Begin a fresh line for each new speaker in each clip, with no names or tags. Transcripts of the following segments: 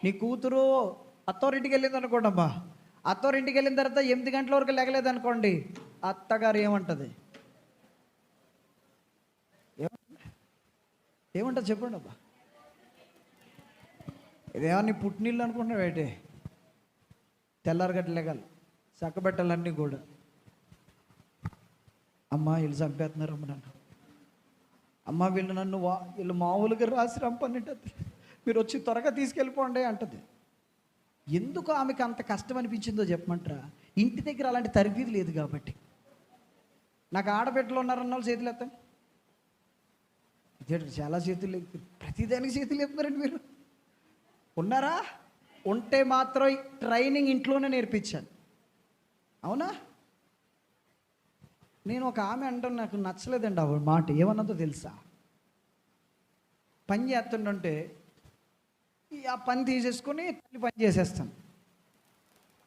నీ కూతురు అత్తోరింటికి వెళ్ళింది అనుకోండి అమ్మా, అత్తోరింటికి వెళ్ళిన తర్వాత 8 గంటల వరకు లేగలేదు అనుకోండి, అత్తగారు ఏమంటుంది? ఏమంటుంది చెప్పండి అబ్బా. ఇదేమో నీ పుట్టినిల్లు అనుకుంటున్నావు ఏంటి? తెల్లారగట్ల లేగాలి, చక్కబెట్టాలన్నీ కూడా. అమ్మ వీళ్ళు చంపేస్తున్నారమ్మ నన్ను, అమ్మ వీళ్ళు మామూలుగా రాసి రంపన్నట్టు, మీరు వచ్చి త్వరగా తీసుకెళ్ళిపోండి అంటది. ఎందుకు ఆమెకు అంత కష్టం అనిపించిందో చెప్పమంటారా? ఇంటి దగ్గర అలాంటి తరబీదు లేదు కాబట్టి. నాకు ఆడబిడ్డలు ఉన్నారన్న వాళ్ళు చేతులు ఎత్తండి. ఇదే చాలా చేతులు ఎత్తారు, ప్రతిదానికి చేతులు ఎత్తున్నారండి. మీరు ఉన్నారా? ఉంటే మాత్రం ట్రైనింగ్ ఇంట్లోనే నేర్పించాను. అవునా? నేను ఒక ఆమె అంటాను, నాకు నచ్చలేదండి ఆ మాట. ఏమన్నదో తెలుసా? పని చేస్తుంటే ఆ పని తీసేసుకొని తల్లి పని చేసేస్తాను.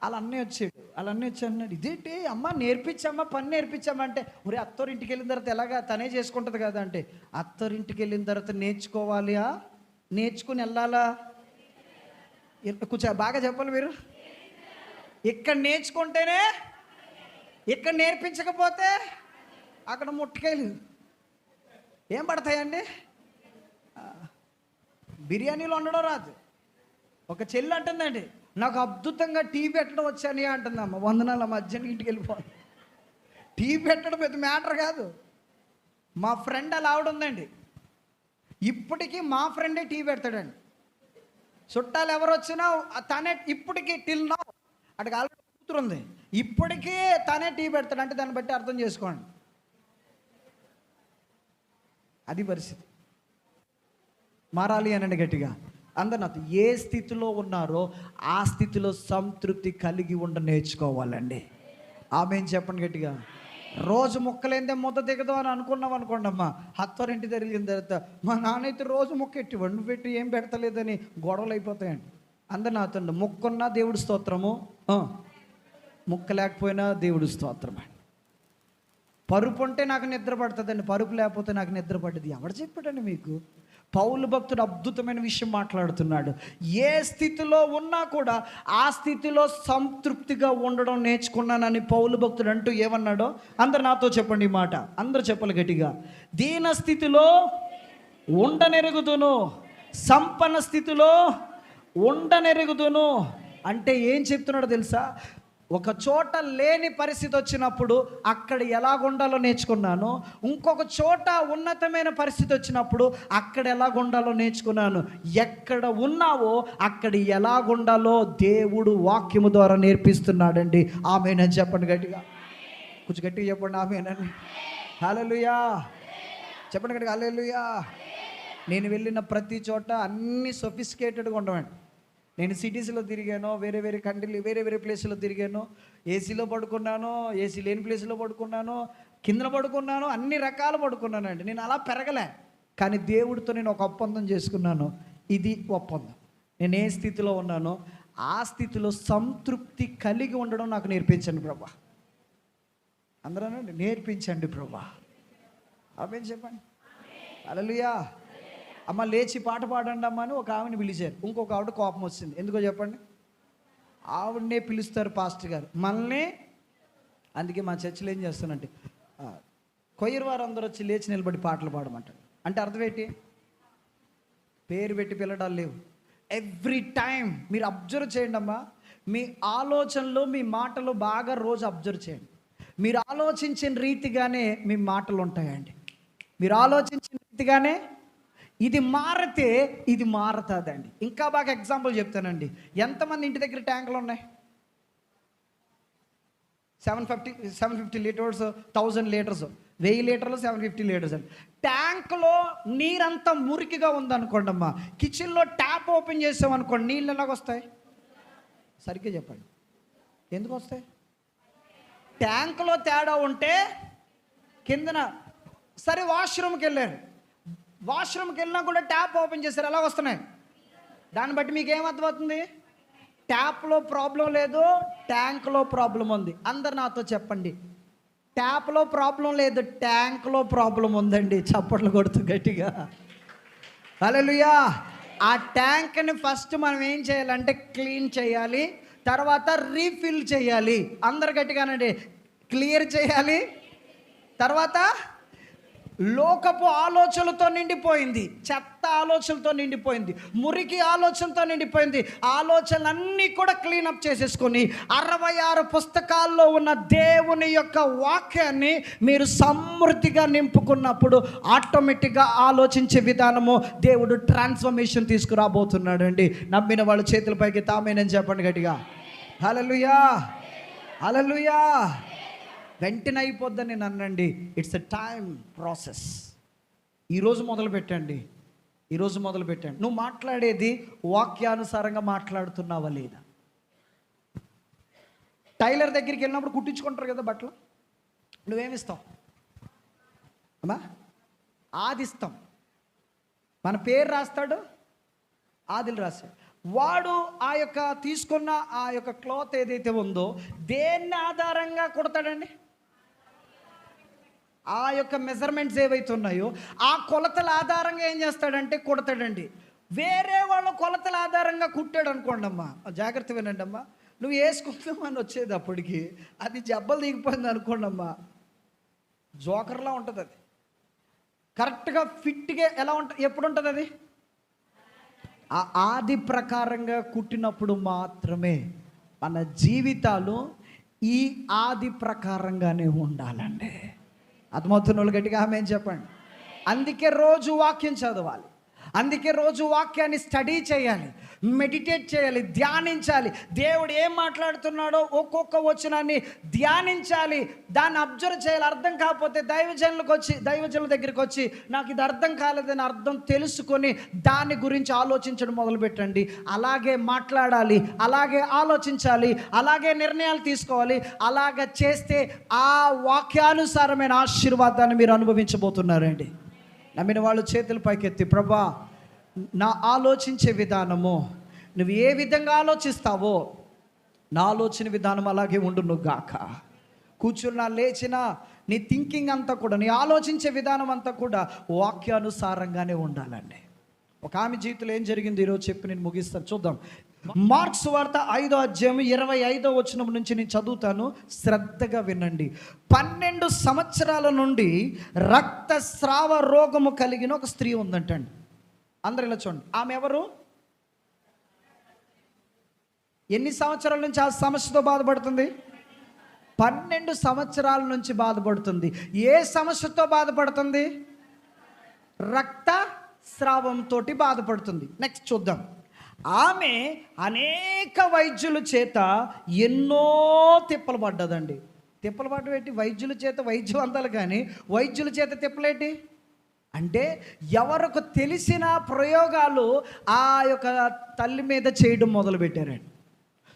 అలా అన్నయ్య వచ్చి అన్నాడు, ఇదేంటి అమ్మ నేర్పించమ్మా, పని నేర్పించమ్మా అంటే, ఒరే అత్తోరింటికి వెళ్ళిన తర్వాత ఎలాగా తనే చేసుకుంటుంది కదా అంటే, అత్తోరింటికి వెళ్ళిన తర్వాత నేర్చుకోవాలి, నేర్చుకుని వెళ్ళాలా? కొంచెం బాగా చెప్పాలి మీరు. ఇక్కడ నేర్చుకుంటేనే, ఇక్కడ నేర్పించకపోతే అక్కడ ముట్టకాయలు ఏం పడతాయండి? బిర్యానీలో వండడం రాదు. ఒక చెల్లి అంటుందండి, నాకు అద్భుతంగా టీ పెట్టడం వచ్చాని అంటుందమ్మ. వందనాల మధ్యాహ్నం ఇంటికి వెళ్ళిపోవాలి. టీ పెట్టడం పెద్ద మ్యాటర్ కాదు. మా ఫ్రెండ్ అలా ఆవిడ ఉందండి, ఇప్పటికీ మా ఫ్రెండే టీ పెడతాడండి. చుట్టాలు ఎవరు వచ్చినా తనే, ఇప్పటికీ టిల్ నౌ, అటు ఆల్రెడీ కూతురు ఉంది, ఇప్పటికీ తనే టీ పెడతాడు. అంటే దాన్ని బట్టి అర్థం చేసుకోండి, అది పరిస్థితి. మారాలి అనండి గట్టిగా అందరు నాతో. ఏ స్థితిలో ఉన్నారో ఆ స్థితిలో సంతృప్తి కలిగి ఉండ నేర్చుకోవాలండి. ఆమెన్ చెప్పండి గట్టిగా. రోజు ముక్కలేందే ముద్ద దిగదు అని అనుకున్నాం అనుకోండి అమ్మా, అత్తవారింటి జరిగిన తర్వాత మా నాన్న అయితే రోజు ముక్క ఎట్టి వండు పెట్టి ఏం పెడతలేదని గొడవలు అయిపోతాయండి. అందరు నాతో, ముక్కున్నా దేవుడి స్తోత్రము, ముక్క లేకపోయినా దేవుడి స్తోత్రం అండి. పరుపు ఉంటే నాకు నిద్ర పడుతుందండి, పరుపు లేకపోతే నాకు నిద్ర పడ్డది. ఎవడు చెప్పాడండి మీకు? పౌలు భక్తుడు అద్భుతమైన విషయం మాట్లాడుతున్నాడు. ఏ స్థితిలో ఉన్నా కూడా ఆ స్థితిలో సంతృప్తిగా ఉండడం నేర్చుకున్నానని పౌలు భక్తుడు అంటూ ఏమన్నాడో అందరు నాతో చెప్పండి ఈ మాట. అందరూ చెప్పాలి గట్టిగా. దీన స్థితిలో ఉండనెరుగుదును, సంపన్న స్థితిలో ఉండనెరుగుదును. అంటే ఏం చెప్తున్నాడో తెలుసా? ఒక చోట లేని పరిస్థితి వచ్చినప్పుడు అక్కడ ఎలాగుండాలో నేర్చుకున్నాను, ఇంకొక చోట ఉన్నతమైన పరిస్థితి వచ్చినప్పుడు అక్కడ ఎలాగుండాలో నేర్చుకున్నాను. ఎక్కడ ఉన్నావో అక్కడ ఎలాగుండాలో దేవుడు వాక్యము ద్వారా నేర్పిస్తున్నాడండి. ఆమేనని చెప్పండి గట్టిగా, కొంచెం గట్టిగా చెప్పండి ఆమేనని. హల్లెలూయా చెప్పండి గట్టిగా, హల్లెలూయా. నేను వెళ్ళిన ప్రతి చోట అన్నీ సొఫిస్టికేటెడ్గా ఉండమండి. నేను సిటీస్లో తిరిగాను, వేరే కంట్రీలు, వేరే ప్లేస్లో తిరిగాను. ఏసీలో పడుకున్నాను, ఏసీ లేని ప్లేస్లో పడుకున్నాను, కింద పడుకున్నాను, అన్ని రకాలు పడుకున్నానండి. నేను అలా పెరగలే, కానీ దేవుడితో నేను ఒక ఒప్పందం చేసుకున్నాను. ఇది ఒప్పందం. నేను ఏ స్థితిలో ఉన్నానో ఆ స్థితిలో సంతృప్తి కలిగి ఉండడం నాకు నేర్పించండి ప్రభా. అందరూ అనండి, నేర్పించండి ప్రభా. ఆమేన్ చెప్పండి. హల్లెలూయా. అమ్మ లేచి పాట పాడండి అమ్మ అని ఒక ఆవిడని పిలిచారు. ఇంకొక ఆవిడ కోపం వచ్చింది. ఎందుకో చెప్పండి? ఆవిడనే పిలుస్తారు పాస్టర్ గారు మనల్ని. అందుకే మా చర్చిలో ఏం చేస్తానంటే, కొయ్యరు వారు అందరూ వచ్చి లేచి నిలబడి పాటలు పాడమంటారు. అంటే అర్థం ఏంటి? పేరు పెట్టి పిల్లడాలు లేవు. ఎవ్రీ టైం మీరు అబ్జర్వ్ చేయండి అమ్మా, మీ ఆలోచనలు మీ మాటలు బాగా రోజు అబ్జర్వ్ చేయండి. మీరు ఆలోచించిన రీతిగానే మీ మాటలు ఉంటాయండి. మీరు ఆలోచించిన రీతిగానే ఇది మారితే ఇది మారుతుందండి. ఇంకా బాగా ఎగ్జాంపుల్ చెప్తానండి. ఎంతమంది ఇంటి దగ్గర ట్యాంకులు ఉన్నాయి? 750 లీటర్స్, 1000 లీటర్స్, 1000 లీటర్లు, 750 లీటర్స్ అండి. ట్యాంకులో నీరంతా మురికిగా ఉందనుకోండి అమ్మా, కిచెన్లో ట్యాప్ ఓపెన్ చేసామనుకోండి, నీళ్ళు ఎలాగ వస్తాయి? సరిగ్గా చెప్పండి, ఎందుకు వస్తాయి? ట్యాంకులో తేడా ఉంటే కిందన. సరే వాష్రూమ్కి వెళ్ళారు, వాష్రూమ్కి వెళ్ళినా కూడా ట్యాప్ ఓపెన్ చేశారు, ఎలా వస్తున్నాయి? దాన్ని బట్టి మీకు ఏమర్థమవుతుంది? ట్యాప్లో ప్రాబ్లం లేదు, ట్యాంక్లో ప్రాబ్లం ఉంది. అందరు నాతో చెప్పండి, ట్యాప్లో ప్రాబ్లం లేదు, ట్యాంక్లో ప్రాబ్లం ఉందండి. చప్పట్లు కొడుతూ గట్టిగా హల్లెలూయా. ఆ ట్యాంక్ని ఫస్ట్ మనం ఏం చేయాలంటే క్లీన్ చేయాలి, తర్వాత రీఫిల్ చేయాలి. అందరు గట్టిగానండి, క్లియర్ చేయాలి, తర్వాత లోకపు ఆలోచనలతో నిండిపోయింది, చెత్త ఆలోచనలతో నిండిపోయింది, మురికి ఆలోచనతో నిండిపోయింది. ఆలోచనలన్నీ కూడా క్లీనప్ చేసేసుకొని 66 పుస్తకాల్లో ఉన్న దేవుని యొక్క వాక్యాన్ని మీరు సమృద్ధిగా నింపుకున్నప్పుడు ఆటోమేటిక్గా ఆలోచించే విధానము దేవుడు ట్రాన్స్ఫర్మేషన్ తీసుకురాబోతున్నాడు అండి. నమ్మిన వాళ్ళ చేతులపైకి తామేనని చెప్పండి గట్టిగా. హల్లెలూయా, హల్లెలూయా. వెంటనే అయిపోద్దని అనండి, ఇట్స్ ఎ టైం ప్రాసెస్. ఈరోజు మొదలు పెట్టండి, ఈరోజు మొదలు పెట్టండి. నువ్వు మాట్లాడేది వాక్యానుసారంగా మాట్లాడుతున్నావా లేదా? టైలర్ దగ్గరికి వెళ్ళినప్పుడు కుట్టించుకుంటారు కదా బట్టలు, నువ్వేమిస్తావు అమ్మా? ఆదిస్తాం. మన పేరు రాస్తాడు, ఆదిలు రాస్తాడు. వాడు ఆ యొక్క తీసుకున్న ఆ యొక్క క్లాత్ ఏదైతే ఉందో దేన్ని ఆధారంగా కుడతాడండి? ఆ యొక్క మెజర్మెంట్స్ ఏవైతే ఉన్నాయో ఆ కొలతల ఆధారంగా ఏం చేస్తాడంటే కుడతాడండి. వేరే వాళ్ళ కొలతల ఆధారంగా కుట్టాడు అనుకోండి అమ్మా, జాగ్రత్త వినండి అమ్మా, నువ్వు వేసుకుందామని వచ్చేది అప్పటికి అది జబ్బలు దిగిపోయింది అనుకోండి అమ్మా, జోకర్లా ఉంటుంది. అది కరెక్ట్గా ఫిట్గా ఎలా ఉంటుంది, ఎప్పుడు ఉంటుంది అది? ఆ ఆది ప్రకారంగా కుట్టినప్పుడు మాత్రమే మన జీవితాలు ఈ ఆది ప్రకారంగానే ఉండాలండి. అర్థమవుతున్న వాళ్ళు గట్టిగా ఆమేన్ చెప్పండి. అందుకే రోజు వాక్యం చదవాలి, అందుకే రోజు వాక్యాన్ని స్టడీ చేయాలి, మెడిటేట్ చేయాలి, ధ్యానించాలి. దేవుడు ఏం మాట్లాడుతున్నాడో ఒక్కొక్క వచనాన్ని ధ్యానించాలి, దాన్ని అబ్జర్వ్ చేయాలి. అర్థం కాకపోతే దైవజనుల దగ్గరికి వచ్చి నాకు ఇది అర్థం కాలేదని అర్థం తెలుసుకొని దాని గురించి ఆలోచించడం మొదలుపెట్టండి. అలాగే మాట్లాడాలి, అలాగే ఆలోచించాలి, అలాగే నిర్ణయాలు తీసుకోవాలి. అలాగ చేస్తే ఆ వాక్యానుసారమైన ఆశీర్వాదాన్ని మీరు అనుభవించబోతున్నారండి. నమ్మిన వాళ్ళు చేతులు పైకెత్తి, ప్రభా నా ఆలోచించే విధానము నువ్వు ఏ విధంగా ఆలోచిస్తావో నా ఆలోచన విధానం అలాగే ఉండును గాక. కూర్చున్నా లేచినా నీ థింకింగ్ అంతా కూడా, నీ ఆలోచించే విధానం అంతా కూడా వాక్యానుసారంగానే ఉండాలండి. ఒక ఆమె జీవితంలో ఏం జరిగింది ఈరోజు చెప్పి నేను ముగిస్తాను. చూద్దాం. మార్క్స్ వార్త 5వ అధ్యాయం 25వ వచనం నుంచి నేను చదువుతాను, శ్రద్ధగా వినండి. 12 సంవత్సరాల నుండి రక్తస్రావ రోగము కలిగిన ఒక స్త్రీ ఉందంటండి. అందరు ఇలా చూడండి. ఆమె ఎవరు? ఎన్ని సంవత్సరాల నుంచి ఆ సమస్యతో బాధపడుతుంది? 12 సంవత్సరాల నుంచి బాధపడుతుంది. ఏ సమస్యతో బాధపడుతుంది? రక్త స్రావంతో బాధపడుతుంది. నెక్స్ట్ చూద్దాం. ఆమె అనేక వైద్యుల చేత ఎన్నో తిప్పలు పడ్డదండి. తిప్పలు పడ్డం ఏంటి? వైద్యుల చేత వైద్యవంతాలు, కానీ వైద్యుల చేత తిప్పలేంటి అంటే ఎవరికి తెలిసిన ప్రయోగాలు ఆ యొక్క తల్లి మీద చేయడం మొదలుపెట్టారండి.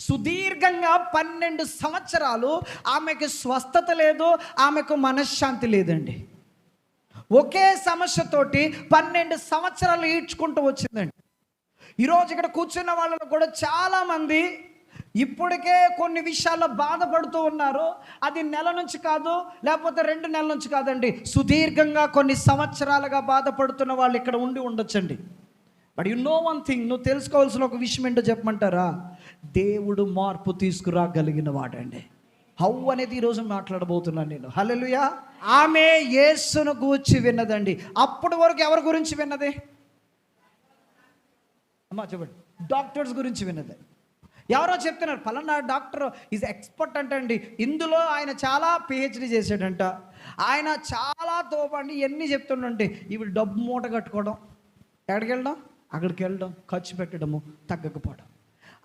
సుదీర్ఘంగా 12 సంవత్సరాలు ఆమెకు స్వస్థత లేదు, ఆమెకు మనశ్శాంతి లేదండి. ఒకే సమస్యతోటి 12 సంవత్సరాలు ఈడ్చుకుంటూ వచ్చిందండి. ఈరోజు ఇక్కడ కూర్చున్న వాళ్ళలో కూడా చాలామంది ఇప్పటికే కొన్ని విషయాల్లో బాధపడుతూ ఉన్నారు. అది నెల నుంచి కాదు, లేకపోతే 2 నెలల నుంచి కాదండి, సుదీర్ఘంగా కొన్ని సంవత్సరాలుగా బాధపడుతున్న వాళ్ళు ఇక్కడ ఉండి ఉండొచ్చండి. But you know one thing, నువ్వు తెలుసుకోవాల్సిన ఒక విషయం ఏంటో చెప్పమంటారా? దేవుడు మార్పు తీసుకురాగలిగిన వాడండి. హౌ అనేది ఈరోజు మాట్లాడబోతున్నాను నేను. హల్లెలూయా. ఆమె యేసును గూర్చి విన్నదండి. అప్పటి వరకు ఎవరి గురించి విన్నది అమ్మా చెప్పండి? డాక్టర్స్ గురించి విన్నది. ఎవరో చెప్తున్నారు పలానా డాక్టర్ ఈజ్ ఎక్స్పర్ట్ అంటండి, ఇందులో ఆయన చాలా పిహెచ్డి చేశాడంట, ఆయన చాలా తోపండి, ఇవన్నీ చెప్తుండంటే ఇవి డబ్బు మూట కట్టుకోవడం, ఎక్కడికి వెళ్ళడం, అక్కడికి వెళ్ళడం, ఖర్చు పెట్టడము, తగ్గకపోవడం,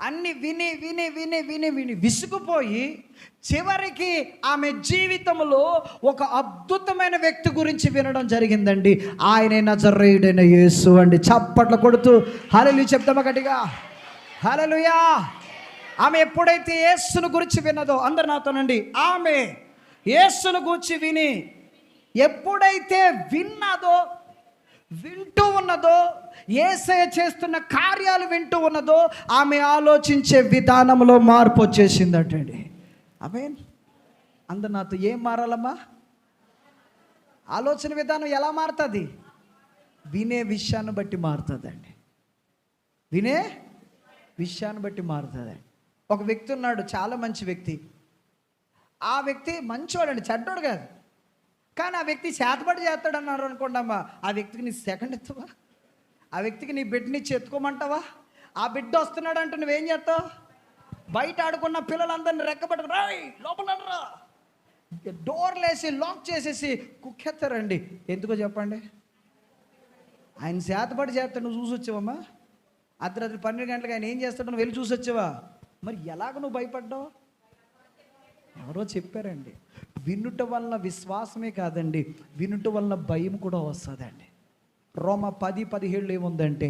అన్ని విని విని విని విని విని విసుగుపోయి చివరికి ఆమె జీవితంలో ఒక అద్భుతమైన వ్యక్తి గురించి వినడం జరిగిందండి. ఆయనే నజరేయుడైన యేసు అండి. చప్పట్లు కొడుతూ హల్లెలూయా చెప్తామా గట్టిగా? హల్లెలూయా. ఆమె ఎప్పుడైతే యేసును గురించి విన్నదో, అందరు నాతోనండి, ఆమె యేసును గురించి విని ఎప్పుడైతే వింటూ ఉన్నదో, యేసయ్య చేస్తున్న కార్యాలు వింటూ ఉన్నదో, ఆమె ఆలోచించే విధానంలో మార్పు వచ్చేసిందటండి. ఆమేన్. అందరు నాతో, ఏం మారాలమ్మా? ఆలోచన విధానం ఎలా మారుతుంది? వినే విషయాన్ని బట్టి మారుతుందండి. వినే విషయాన్ని బట్టి మారుతుంది. ఒక వ్యక్తి ఉన్నాడు, చాలా మంచి వ్యక్తి. ఆ వ్యక్తి మంచివాడండి, చెడ్డోడు కాదు. కానీ ఆ వ్యక్తి చేతబడి చేస్తాడు అన్నారు అనుకోండమ్మా, ఆ వ్యక్తికి నీ సెకండ్ ఎత్తువా? ఆ వ్యక్తికి నీ బిడ్డనిచ్చి ఎత్తుకోమంటావా? ఆ బిడ్డ వస్తున్నాడు అంటే నువ్వేం చేస్తావు? బయట ఆడుకున్న పిల్లలందరినీ రెక్కబట్టుకు రాయ్ లోపల రా, డోర్లు వేసి లాక్ చేసేసి కుక్కెత్తారండి. ఎందుకో చెప్పండి? ఆయన చేతబడి చేస్తాడు, నువ్వు చూసి వచ్చావమ్మా. అర్ధరాత్రి 12 గంటలకు ఆయన ఏం చేస్తాడు, నువ్వు వెళ్ళి చూసి వచ్చావా? మరి ఎలాగ నువ్వు భయపడ్డావు? ఎవరో చెప్పారండి, వినుట వలన విశ్వాసమే కాదండి, వినుట వలన భయం కూడా వస్తుందండి. రోమా 10:17 ఏముందంటే,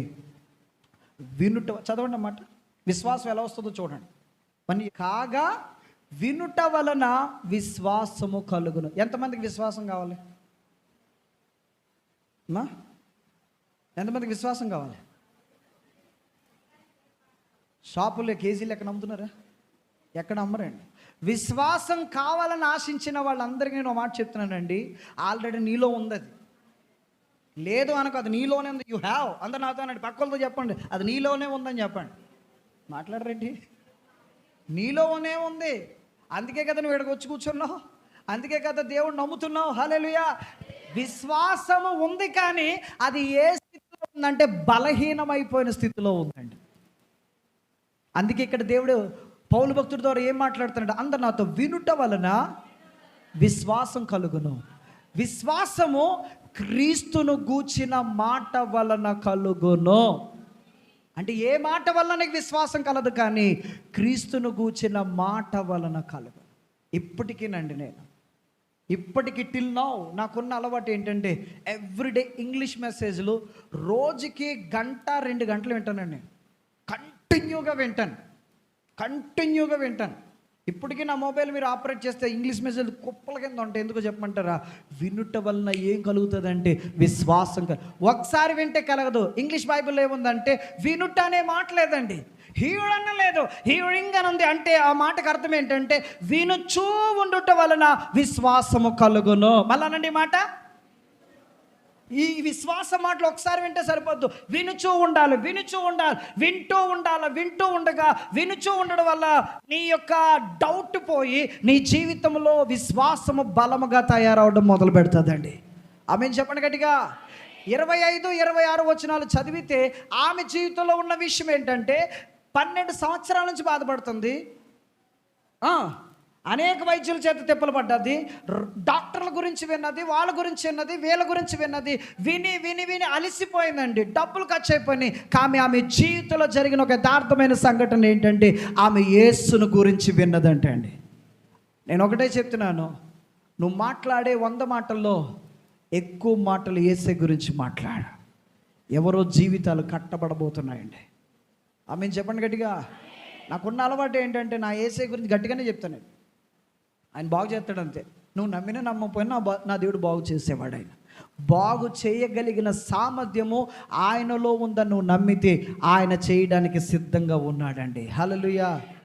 వినుట, చదవండి అన్నమాట. విశ్వాసం ఎలా వస్తుందో చూడండి. మరి కాగా వినుట వలన విశ్వాసము కలుగును. ఎంతమందికి విశ్వాసం కావాలి అమ్మా? ఎంతమందికి విశ్వాసం కావాలి? షాపుల్లో కేజీలు ఎక్కడ అమ్ముతున్నారా? ఎక్కడ అమ్మరండి. విశ్వాసం కావాలని ఆశించిన వాళ్ళందరికీ నేను ఒక మాట చెప్తున్నానండి, ఆల్రెడీ నీలో ఉంది. అది లేదు అనుకో, అది నీలోనే ఉంది. You have. అందరు నాతో అనండి, పక్కలతో చెప్పండి, అది నీలోనే ఉందని చెప్పండి. మాట్లాడరండి. నీలోనే ఉంది. అందుకే కదా నువ్వు ఇక్కడికి వచ్చి కూర్చున్నావు, అందుకే కదా దేవుడు నమ్ముతున్నావు. హల్లెలూయా. విశ్వాసము ఉంది, కానీ అది ఏ స్థితిలో ఉందంటే బలహీనమైపోయిన స్థితిలో ఉందండి. అందుకే ఇక్కడ దేవుడు పౌలు భక్తుడి ద్వారా ఏం మాట్లాడుతున్నాడు? అందరు నాతో, వినుట వలన విశ్వాసం కలుగును. విశ్వాసము క్రీస్తును గూర్చిన మాట వలన కలుగును. అంటే ఏ మాట వలన నీకు విశ్వాసం కలదు, కానీ క్రీస్తును గూర్చిన మాట వలన కలుగు. ఇప్పటికీనండి, నేను ఇప్పటికి టిల్ నౌ నాకున్న అలవాటు ఏంటంటే, ఎవ్రీడే ఇంగ్లీష్ మెసేజ్లు రోజుకి 1-2 గంటలు వింటానండి. కంటిన్యూగా వింటాను. ఇప్పటికీ నా మొబైల్ మీరు ఆపరేట్ చేస్తే ఇంగ్లీష్ మెసేజ్ కుప్పల కింద ఉంటాయి. ఎందుకో చెప్పమంటారా? వినుట వలన ఏం కలుగుతుంది అంటే విశ్వాసం. ఒకసారి వింటే కలగదు. ఇంగ్లీష్ బైబిల్లో ఏముందంటే వినుట అనే మాట లేదండి, హీయుడు అన్న లేదు, హీయుడింగ్ అని ఉంది. అంటే ఆ మాటకు అర్థం ఏంటంటే వినుచూ ఉండుట వలన విశ్వాసము కలుగును. మళ్ళానండి మాట, ఈ విశ్వాస మాటలు ఒకసారి వింటే సరిపోద్దు, వినుచూ ఉండాలి. వింటూ ఉండగా వినుచూ ఉండడం వల్ల నీ యొక్క డౌట్ పోయి నీ జీవితంలో విశ్వాసము బలముగా తయారవడం మొదలు పెడుతుందండి. ఆమెను చెప్పండి గట్టిగా. 25-26 వచనాలు చదివితే ఆమె జీవితంలో ఉన్న విషయం ఏంటంటే, 12 సంవత్సరాల నుంచి బాధపడుతుంది. అనేక వైద్యుల చేత తిప్పలు పడ్డది. డాక్టర్ల గురించి విన్నది, వాళ్ళ గురించి విన్నది, వీళ్ళ గురించి విన్నది. విని అలసిపోయిందండి. డబ్బులు ఖర్చు అయిపోయినాయి. కానీ ఆమె జీవితంలో జరిగిన ఒక యథార్థమైన సంఘటన ఏంటంటే, ఆమె యేసును గురించి విన్నదంటే అండి. నేను ఒకటే చెప్తున్నాను, నువ్వు మాట్లాడే 100 మాటల్లో ఎక్కువ మాటలు యేసే గురించి మాట్లాడు. ఎవరో జీవితాలు కట్టబడబోతున్నాయండి. ఆమె చెప్పండి గట్టిగా. నాకున్న అలవాటు ఏంటంటే, నా యేసే గురించి గట్టిగానే చెప్తాను. ఆయన బాగు చేస్తాడు అంతే. నువ్వు నమ్మినా నమ్మకపోయినా నా దేవుడు బాగు చేసేవాడు. ఆయన బాగు చేయగలిగిన సామర్థ్యము ఆయనలో ఉందని నువ్వు నమ్మితే ఆయన చేయడానికి సిద్ధంగా ఉన్నాడండి. హల్లెలూయా.